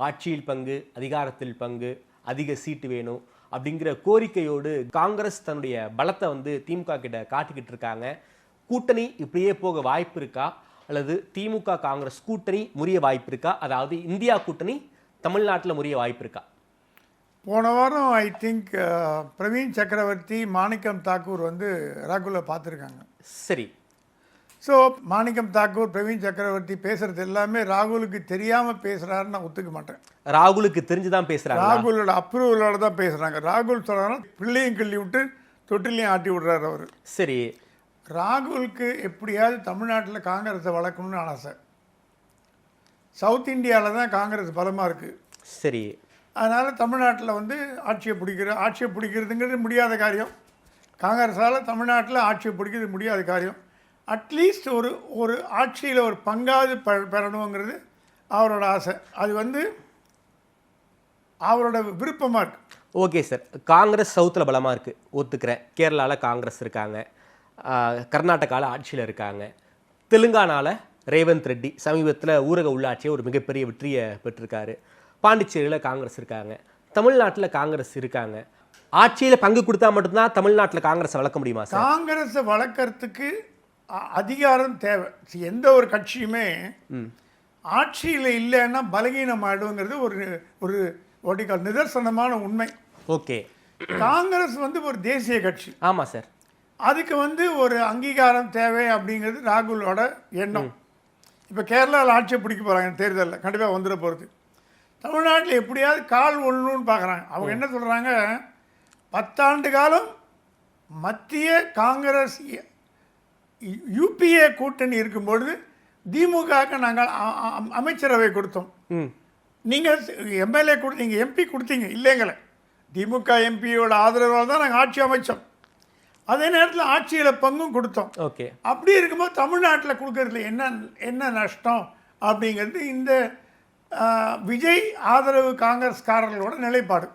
ஆட்சியில் பங்கு, அதிகாரத்தில் பங்கு, அதிக சீட்டு வேணும் அப்படிங்கிற கோரிக்கையோடு காங்கிரஸ் தன்னுடைய பலத்தை வந்து திமுக கிட்ட காட்டிக்கிட்டு இருக்காங்க. கூட்டணி இப்படியே போக வாய்ப்பு இருக்கா, அல்லது திமுக காங்கிரஸ் கூட்டணி முறிய வாய்ப்பு இருக்கா, அதாவது இந்தியா கூட்டணி தமிழ்நாட்டில் முறிய வாய்ப்பு இருக்கா? போன வாரம் ஐ திங்க் பிரவீன் சக்கரவர்த்தி, மாணிக்கம் தாக்கூர் வந்து ராகுலை பார்த்துருக்காங்க. சரி. ஸோ மாணிக்கம் தாக்கூர், பிரவீன் சக்கரவர்த்தி பேசுறது எல்லாமே ராகுலுக்கு தெரியாமல் பேசுகிறாருன்னு நான் ஒத்துக்க மாட்டேன். ராகுலுக்கு தெரிஞ்சுதான் பேசுறாங்க, ராகுலோட அப்ரூவலோட தான் பேசுகிறாங்க. ராகுல் சொல்கிறாங்கன்னா பிள்ளையும் கிள்ளி விட்டு தொட்டிலையும் ஆட்டி விடுறாரு அவர். சரி. ராகுலுக்கு எப்படியாவது தமிழ்நாட்டில் காங்கிரஸை வளர்க்கணும்னு ஆசை. சவுத் இந்தியாவில் தான் காங்கிரஸ் பலமாக இருக்குது. சரி. அதனால் தமிழ்நாட்டில் வந்து ஆட்சியை பிடிக்கிறதுங்கிறது முடியாத காரியம். காங்கிரஸால் தமிழ்நாட்டில் ஆட்சியை பிடிக்கிறது முடியாத காரியம். அட்லீஸ்ட் ஒரு ஆட்சியில் ஒரு பங்காவது பெறணுங்கிறது அவரோட ஆசை. அது வந்து அவரோட விருப்பமாக இருக்குது. ஓகே சார், காங்கிரஸ் சவுத்தில் பலமாக இருக்குது, ஒத்துக்கிறேன். கேரளாவில் காங்கிரஸ் இருக்காங்க, கர்நாடகாவில் ஆட்சியில் இருக்காங்க, தெலுங்கானாவில் ரேவந்த் ரெட்டி சமீபத்தில் ஊரக உள்ளாட்சியை ஒரு மிகப்பெரிய வெற்றியை பெற்றிருக்காரு, பாண்டிச்சேரியில் காங்கிரஸ் இருக்காங்க, தமிழ்நாட்டில் காங்கிரஸ் இருக்காங்க. ஆட்சியில் பங்கு கொடுத்தா மட்டும்தான் தமிழ்நாட்டில் காங்கிரஸை வளர்க்க முடியுமா சார்? காங்கிரஸை வளர்க்கறதுக்கு அதிகாரம் தேவை. எந்த ஒரு கட்சியுமே ஆட்சியில் இல்லைன்னா பலகீனம் ஆயிடுங்கிறது ஒரு ஒரு நிதர்சனமான உண்மை. ஓகே. காங்கிரஸ் வந்து ஒரு தேசிய கட்சி. ஆமாம் சார். அதுக்கு வந்து ஒரு அங்கீகாரம் தேவை அப்படிங்கிறது ராகுலோட எண்ணம். இப்போ கேரளாவில் ஆட்சியை பிடிக்க போகிறாங்க, தேர்தலில் கண்டிப்பாக வந்துட போகிறது. தமிழ்நாட்டில் எப்படியாவது கால் ஒன்றுன்னு பார்க்குறாங்க. அவங்க என்ன சொல்கிறாங்க, 10 ஆண்டு காலம் மத்திய காங்கிரஸ் யூபிஏ கூட்டணி இருக்கும்பொழுது திமுகவுக்கு நாங்கள் அமைச்சரவை கொடுத்தோம். நீங்கள் எம்எல்ஏ கொடுத்தீங்க, எம்பி கொடுத்தீங்க இல்லைங்களே. திமுக எம்பியோட ஆதரவால் தான் நாங்கள் ஆட்சி அமைச்சோம். அதே நேரத்தில் ஆட்சியில் பங்கும் கொடுத்தோம். ஓகே. அப்படி இருக்கும்போது தமிழ்நாட்டில் கொடுக்கறதுல என்ன நஷ்டம் அப்படிங்கிறது இந்த விஜய் ஆதரவு காங்கிரஸ்காரர்களோட நிலைப்பாடு.